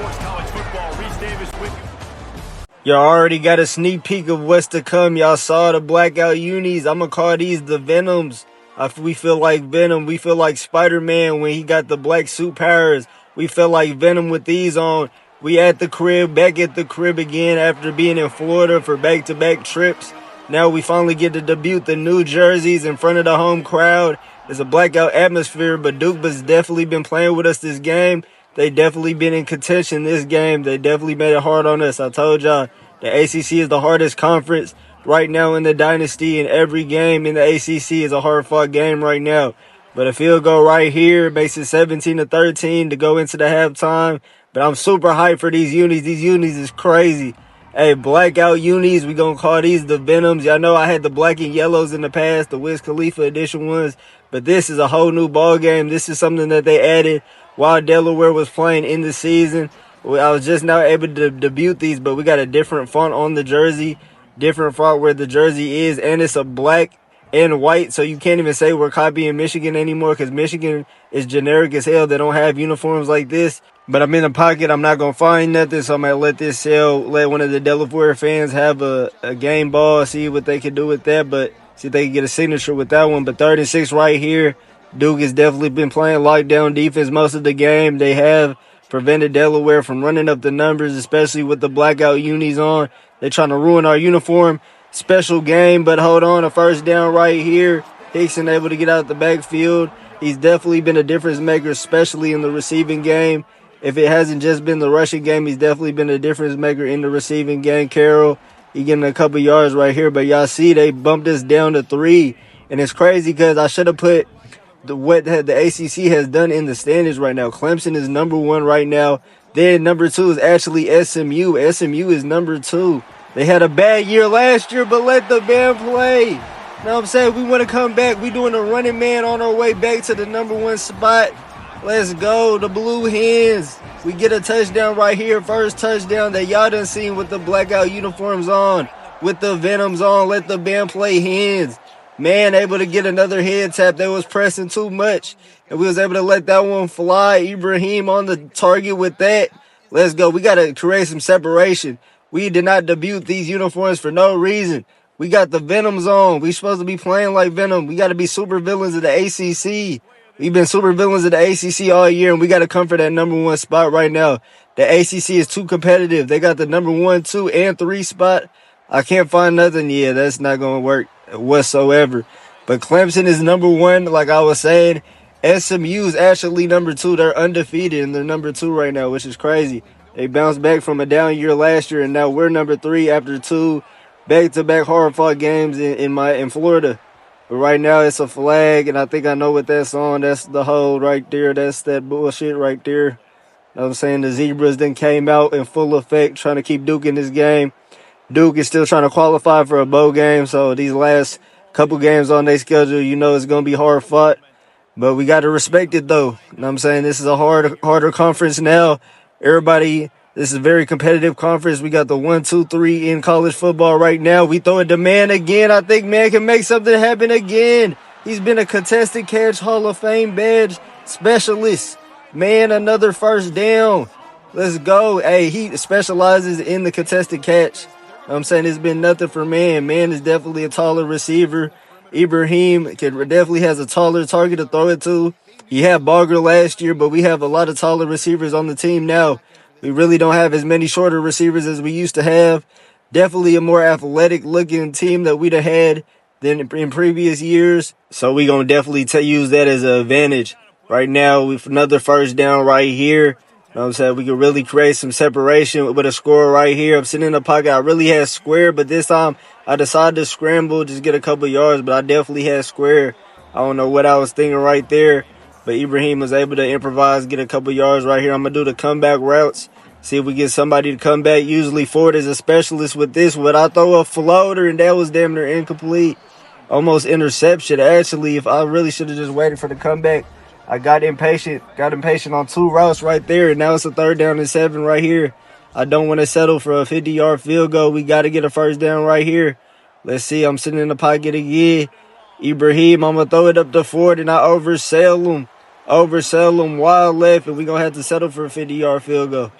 Sports College Football. Reese Davis with you. Y'all already got a sneak peek of what's to come. Y'all saw the blackout unis. I'm going to call these the Venoms. We feel like Venom. We feel like Spider-Man when he got the black suit powers. We feel like Venom with these on. We at the crib, back at the crib again after being in Florida for back-to-back trips. Now we finally get to debut the new jerseys in front of the home crowd. It's a blackout atmosphere, but Duke has definitely been playing with us this game. They definitely been in contention this game. They definitely made it hard on us. I told y'all, the ACC is the hardest conference right now in the Dynasty, and every game in the ACC is a hard-fought game right now. But a field goal right here makes it 17-13 to go into the halftime. But I'm super hyped for these unis. These unis is crazy. Hey, blackout unis, we gonna call these the Venoms. Y'all know I had the black and yellows in the past, the Wiz Khalifa edition ones. But this is a whole new ball game. This is something that they added while Delaware was playing in the season. I was just now able to debut these, but we got a different font on the jersey, different font where the jersey is, and it's a black and white, so you can't even say we're copying Michigan anymore because Michigan is generic as hell. They don't have uniforms like this. But I'm in the pocket. I'm not going to find nothing, so I'm going to let this sell. Let one of the Delaware fans have a game ball, see what they can do with that, but see if they can get a signature with that one. But 3rd and 6 right here. Duke has definitely been playing lockdown defense most of the game. They have prevented Delaware from running up the numbers, especially with the blackout unis on. They're trying to ruin our uniform. Special game, but hold on. A first down right here. Hickson able to get out the backfield. He's definitely been a difference maker, especially in the receiving game. If it hasn't just been the rushing game, he's definitely been a difference maker in the receiving game. Carroll, he getting a couple yards right here. But y'all see they bumped us down to 3. And it's crazy because I should have put what the ACC has done in the standings right now. Clemson is number 1 right now. Then number 2 is actually SMU. SMU is number 2. They had a bad year last year, but let the band play. You know what I'm saying? We want to come back. We doing a running man on our way back to the number 1 spot. Let's go, the Blue Hens. We get a touchdown right here. First touchdown that y'all done seen with the blackout uniforms on, with the Venoms on. Let the band play Hens. Man, able to get another head tap that was pressing too much. And we was able to let that one fly. Ibrahim on the target with that. Let's go. We got to create some separation. We did not debut these uniforms for no reason. We got the Venoms on. We supposed to be playing like Venom. We got to be super villains of the ACC. We've been super villains of the ACC all year, and we got to come for that number 1 spot right now. The ACC is too competitive. They got the number 1, 2, and 3 spot. I can't find nothing. Yeah, that's not going to work whatsoever. But Clemson is number 1, like I was saying. SMU is actually number 2. They're undefeated, and they're number 2 right now, which is crazy. They bounced back from a down year last year, and now we're number 3 after 2 back-to-back hard-fought games in Florida. But right now it's a flag, and I think I know what that's on. That's the hold right there. That's that bullshit right there. You know what I'm saying? The Zebras then came out in full effect trying to keep Duke in this game. Duke is still trying to qualify for a bowl game, so these last couple games on their schedule, you know it's going to be hard-fought. But we got to respect it, though. You know what I'm saying? This is a harder conference now. Everybody, this is a very competitive conference. We got the 1, 2, 3 in college football right now. We throw it to Man again. I think Man can make something happen again. He's been a contested catch Hall of Fame badge specialist. Man, another first down. Let's go. Hey, he specializes in the contested catch. You know what I'm saying? It's been nothing for Man. Man is definitely a taller receiver. Ibrahim definitely has a taller target to throw it to. He had Barger last year, but we have a lot of taller receivers on the team now. We really don't have as many shorter receivers as we used to have. Definitely a more athletic-looking team that we'd have had than in previous years. So we're going to definitely use that as an advantage. Right now, with another first down right here. You know what I'm saying? We can really create some separation with a score right here. I'm sitting in the pocket. I really had square, but this time I decided to scramble, just get a couple yards, but I definitely had square. I don't know what I was thinking right there. But Ibrahim was able to improvise, get a couple yards right here. I'm going to do the comeback routes, see if we get somebody to come back. Usually Ford is a specialist with this one. I throw a floater, and that was damn near incomplete. Almost interception, actually. If I really should have just waited for the comeback. I got impatient on 2 routes right there, and now it's a 3rd down and 7 right here. I don't want to settle for a 50-yard field goal. We got to get a first down right here. Let's see. I'm sitting in the pocket again. Ibrahim, I'm going to throw it up to Ford, and I oversell him. Oversell him wild left, and we're going to have to settle for a 50-yard field goal.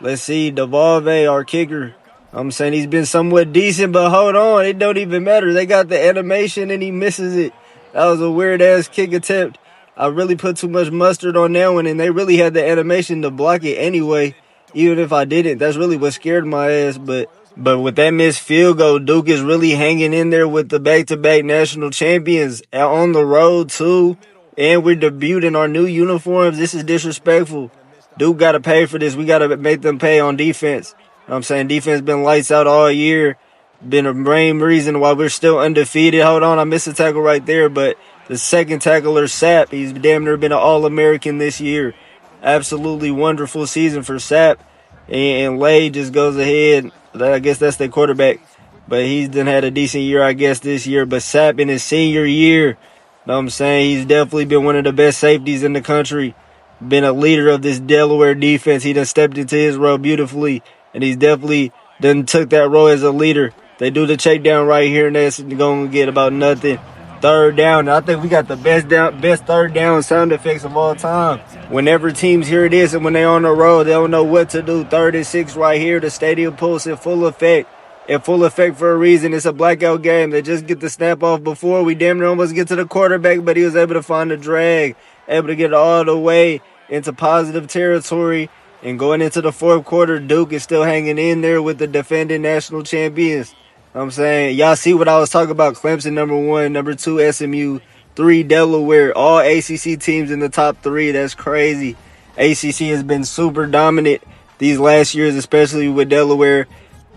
Let's see, Devalve, our kicker. I'm saying he's been somewhat decent, but hold on, it don't even matter. They got the animation and he misses it. That was a weird-ass kick attempt. I really put too much mustard on that one, and they really had the animation to block it anyway. Even if I didn't, that's really what scared my ass. But with that missed field goal, Duke is really hanging in there with the back-to-back national champions on the road, too. And we're debuting our new uniforms. This is disrespectful. Duke got to pay for this. We got to make them pay on defense. You know what I'm saying? Defense been lights out all year. Been a main reason why we're still undefeated. Hold on, I missed a tackle right there, but the second tackler, Sapp, he's damn near been an All-American this year. Absolutely wonderful season for Sapp. And Lay just goes ahead. I guess that's their quarterback. But he's done had a decent year, I guess, this year. But Sapp in his senior year, you know what I'm saying? He's definitely been one of the best safeties in the country. Been a leader of this Delaware defense. He done stepped into his role beautifully. And he's definitely done took that role as a leader. They do the check down right here, and that's going to get about nothing. Third down. I think we got the best third down sound effects of all time. Whenever teams hear this and when they're on the road, they don't know what to do. 3rd and 6 right here. The stadium pulse in full effect. In full effect for a reason. It's a blackout game. They just get the snap off before. We damn near almost get to the quarterback, but he was able to find the drag. Able to get all the way into positive territory. And going into the fourth quarter, Duke is still hanging in there with the defending national champions. I'm saying, y'all see what I was talking about. Clemson, number 1, number 2, SMU, 3, Delaware. All ACC teams in the top 3. That's crazy. ACC has been super dominant these last years, especially with Delaware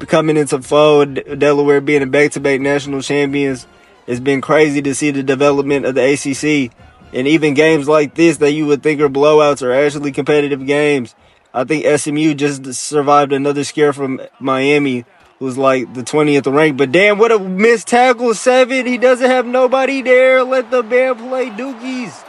coming into fold. Delaware being a back-to-back national champions. It's been crazy to see the development of the ACC. And even games like this that you would think are blowouts are actually competitive games. I think SMU just survived another scare from Miami, who's like the 20th rank. But damn, what a missed tackle, 7. He doesn't have nobody there. Let the band play. Dookies.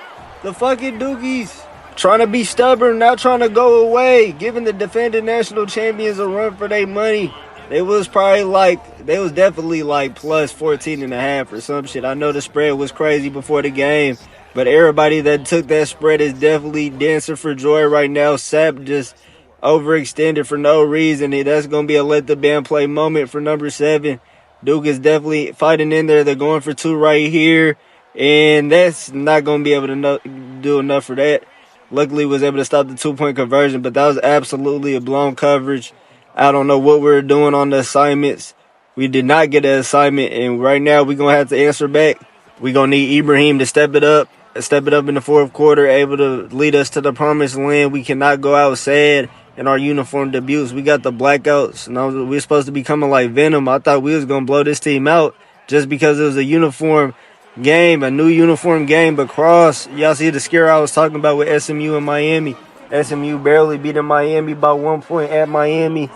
The fucking Dookies. Trying to be stubborn, not trying to go away. Giving the defending national champions a run for their money. They was definitely like plus 14.5 or some shit. I know the spread was crazy before the game. But everybody that took that spread is definitely dancing for joy right now. Sapp just overextended for no reason. That's going to be a let the band play moment for number 7. Duke is definitely fighting in there. They're going for 2 right here. And that's not going to be able to do enough for that. Luckily, was able to stop the 2-point conversion. But that was absolutely a blown coverage. I don't know what we were doing on the assignments. We did not get an assignment. And right now, we're going to have to answer back. We're going to need Ibrahim to step it up in the fourth quarter, able to lead us to the promised land. We cannot go out sad in our uniform debuts. We got the blackouts, and we're supposed to be coming like Venom. I thought we was going to blow this team out just because it was a uniform game, a new uniform game. But y'all see the scare I was talking about with SMU and Miami. SMU barely beating Miami by 1 point at Miami.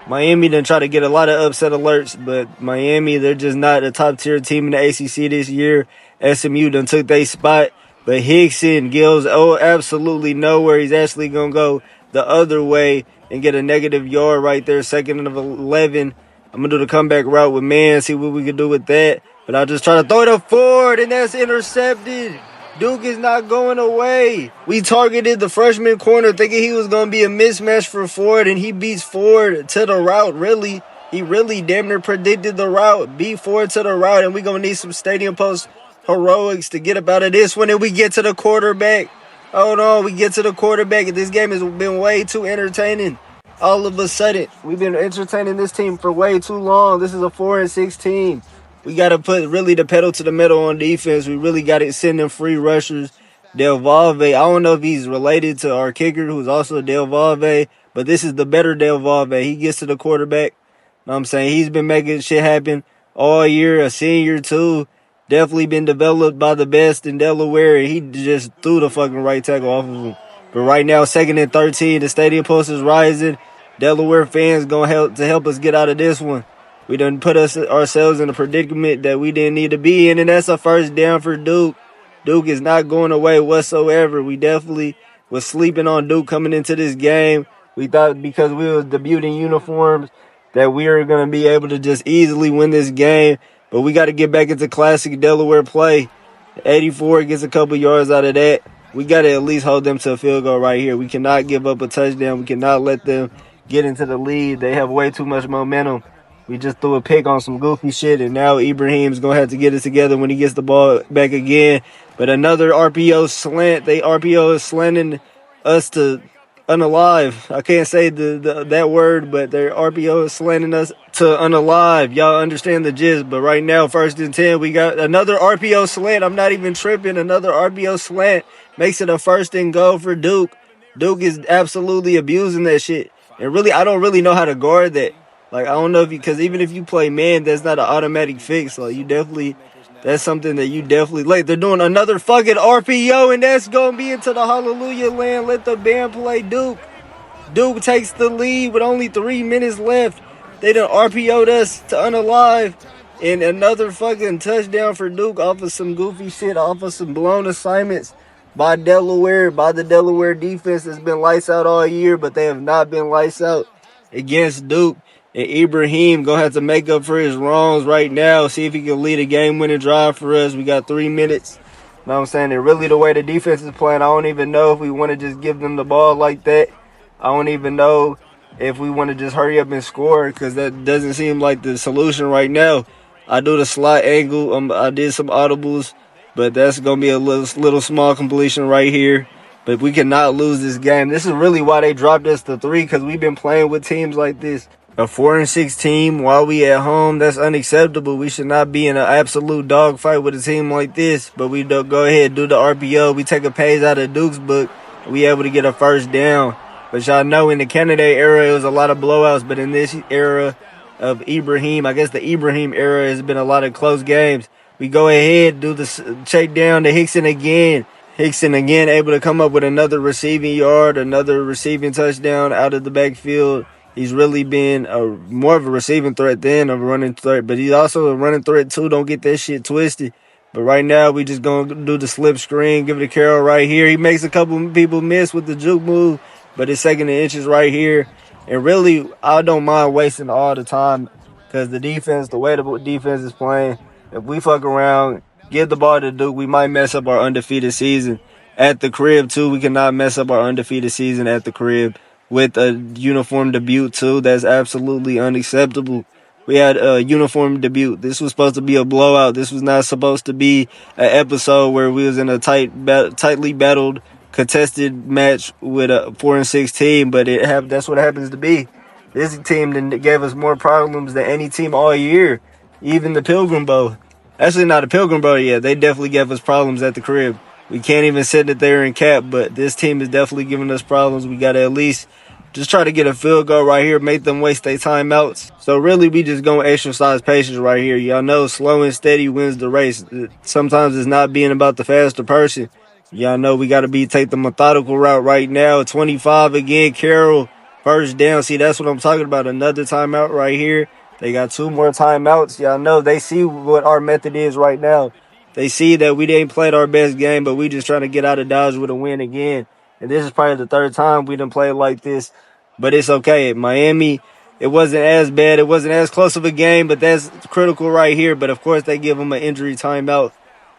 Miami didn't try to get a lot of upset alerts, but Miami, they're just not a top-tier team in the ACC this year. SMU done took their spot. But Hickson, Gills, absolutely nowhere. He's actually going to go the other way and get a negative yard right there, 2nd of 11. I'm going to do the comeback route with man, see what we can do with that. But I'll just try to throw it up forward, and that's intercepted. Duke is not going away. We targeted the freshman corner thinking he was going to be a mismatch for Ford, and he beats Ford to the route, really. He really damn near predicted the route, beat Ford to the route, and we're going to need some stadium post heroics to get up out of this one, and we get to the quarterback. Hold on, we get to the quarterback, and this game has been way too entertaining. All of a sudden, we've been entertaining this team for way too long. This is a 4-6 team. We got to put really the pedal to the metal on defense. We really got to send them free rushers. Delvalve, I don't know if he's related to our kicker, who's also Delvalve, but this is the better Delvalve. He gets to the quarterback. You know what I'm saying? He's been making shit happen all year, a senior too. Definitely been developed by the best in Delaware, and he just threw the fucking right tackle off of him. But right now, 2nd and 13, the stadium post is rising. Delaware fans going to help us get out of this one. We done put ourselves in a predicament that we didn't need to be in, and that's a first down for Duke. Duke is not going away whatsoever. We definitely was sleeping on Duke coming into this game. We thought because we was debuting uniforms that we were going to be able to just easily win this game. But we got to get back into classic Delaware play. 84 gets a couple yards out of that. We got to at least hold them to a field goal right here. We cannot give up a touchdown. We cannot let them get into the lead. They have way too much momentum. We just threw a pick on some goofy shit, and now Ibrahim's going to have to get it together when he gets the ball back again. But another RPO slant. They RPO is slanting us to unalive. I can't say that word, but their RPO is slanting us to unalive. Y'all understand the gist. But right now, 1st and 10, we got another RPO slant. I'm not even tripping. Another RPO slant makes it a 1st and goal for Duke. Duke is absolutely abusing that shit. And really, I don't really know how to guard that. Like, I don't know because even if you play man, that's not an automatic fix. Like, that's something that you definitely like. They're doing another fucking RPO, and that's going to be into the hallelujah land. Let the band play Duke. Duke takes the lead with only 3 minutes left. They done RPO'd us to unalive. And another fucking touchdown for Duke off of some goofy shit, off of some blown assignments by Delaware, by the Delaware defense that's been lights out all year, but they have not been lights out against Duke. And Ibrahim going to have to make up for his wrongs right now. See if he can lead a game-winning drive for us. We got 3 minutes. You know what I'm saying? And really the way the defense is playing, I don't even know if we want to just give them the ball like that. I don't even know if we want to just hurry up and score because that doesn't seem like the solution right now. I do the slot angle. I did some audibles, but that's going to be a little small completion right here. But we cannot lose this game. This is really why they dropped us to 3 because we've been playing with teams like this. A 4-6 team while we at home, that's unacceptable. We should not be in an absolute dogfight with a team like this. But we do go ahead, do the RPO. We take a page out of Duke's book. We able to get a 1st down. But y'all know in the candidate era, it was a lot of blowouts. But in this era of Ibrahim, I guess the Ibrahim era has been a lot of close games. We go ahead, do the check down to Hickson again. Hickson again able to come up with another receiving yard, another receiving touchdown out of the backfield. He's really been more of a receiving threat than a running threat, but he's also a running threat too. Don't get that shit twisted. But right now, we just going to do the slip screen, give it to Carroll right here. He makes a couple people miss with the juke move, but it's 2nd and inches right here. And really, I don't mind wasting all the time because the defense, the way the defense is playing, if we fuck around, give the ball to Duke, we might mess up our undefeated season at the crib too. We cannot mess up our undefeated season at the crib. With a uniform debut, too. That's absolutely unacceptable. We had a uniform debut. This was supposed to be a blowout. This was not supposed to be an episode where we was in a tightly battled, contested match with a 4-6 team, but that's what it happens to be. This team that gave us more problems than any team all year, even the Pilgrim Bowl. Actually, not the Pilgrim Bowl yet. They definitely gave us problems at the crib. We can't even sit it there and cap, but this team is definitely giving us problems. We got to at least just try to get a field goal right here, make them waste their timeouts. So really, we just going to exercise patience right here. Y'all know slow and steady wins the race. Sometimes it's not being about the faster person. Y'all know we got to take the methodical route right now. 25 again, Carroll, 1st down. See, that's what I'm talking about. Another timeout right here. They got 2 more timeouts. Y'all know they see what our method is right now. They see that we didn't play our best game, but we just trying to get out of Dodge with a win again. And this is probably the 3rd time we done played like this. But it's okay. Miami, it wasn't as bad. It wasn't as close of a game, but that's critical right here. But, of course, they give them an injury timeout.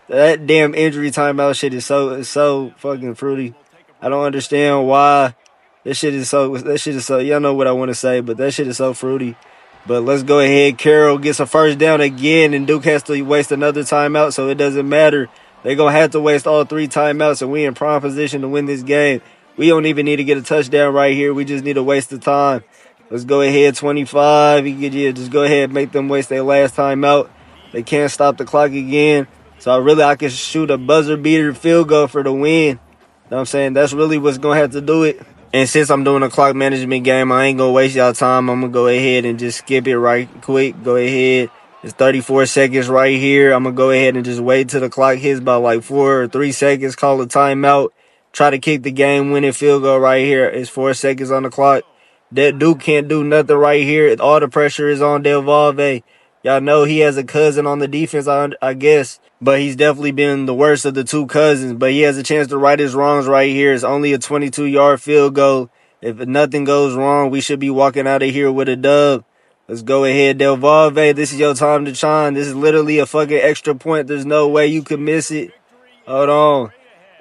That damn injury timeout shit is so fucking fruity. I don't understand why. That shit is so, y'all know what I want to say, but that shit is so fruity. But let's go ahead. Carroll gets a 1st down again, and Duke has to waste another timeout, so it doesn't matter. They're going to have to waste all 3 timeouts, and we in prime position to win this game. We don't even need to get a touchdown right here. We just need to waste the time. Let's go ahead, 25. Just go ahead and make them waste their last timeout. They can't stop the clock again. So I can shoot a buzzer beater field goal for the win. You know what I'm saying? That's really what's going to have to do it. And since I'm doing a clock management game, I ain't going to waste y'all time. I'm going to go ahead and just skip it right quick. Go ahead. It's 34 seconds right here. I'm going to go ahead and just wait till the clock hits by like 4 or 3 seconds. Call a timeout. Try to kick the game-winning field goal right here. It's 4 seconds on the clock. That Duke can't do nothing right here. All the pressure is on Delaware. Y'all know he has a cousin on the defense, I guess. But he's definitely been the worst of the 2 cousins. But he has a chance to right his wrongs right here. It's only a 22-yard field goal. If nothing goes wrong, we should be walking out of here with a dub. Let's go ahead, Delaware. This is your time to shine. This is literally a fucking extra point. There's no way you could miss it. Hold on.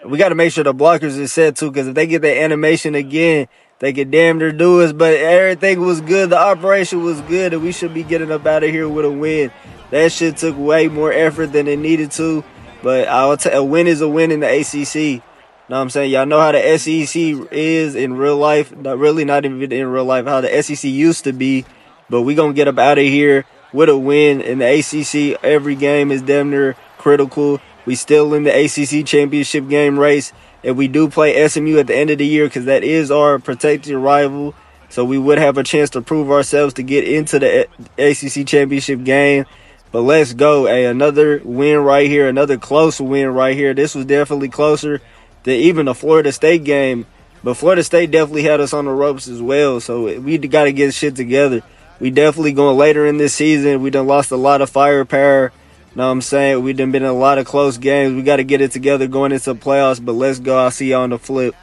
We got to make sure the blockers is set, too, because if they get that animation again, They could damn near do us, but everything was good. The operation was good, and we should be getting up out of here with a win. That shit took way more effort than it needed to, but I'll tell a win is a win in the ACC. Know what I'm saying? Y'all know how the SEC is in real life. Not even in real life, how the SEC used to be. But we going to get up out of here with a win. In the ACC, every game is damn near critical. We still in the ACC championship game race. And we do play SMU at the end of the year because that is our protected rival. So we would have a chance to prove ourselves to get into the ACC championship game. But let's go. Hey, another win right here. Another close win right here. This was definitely closer than even the Florida State game. But Florida State definitely had us on the ropes as well. So we got to get shit together. We definitely going later in this season. We done lost a lot of firepower. Know what I'm saying? We done been in a lot of close games. We got to get it together going into the playoffs. But let's go. I'll see y'all on the flip.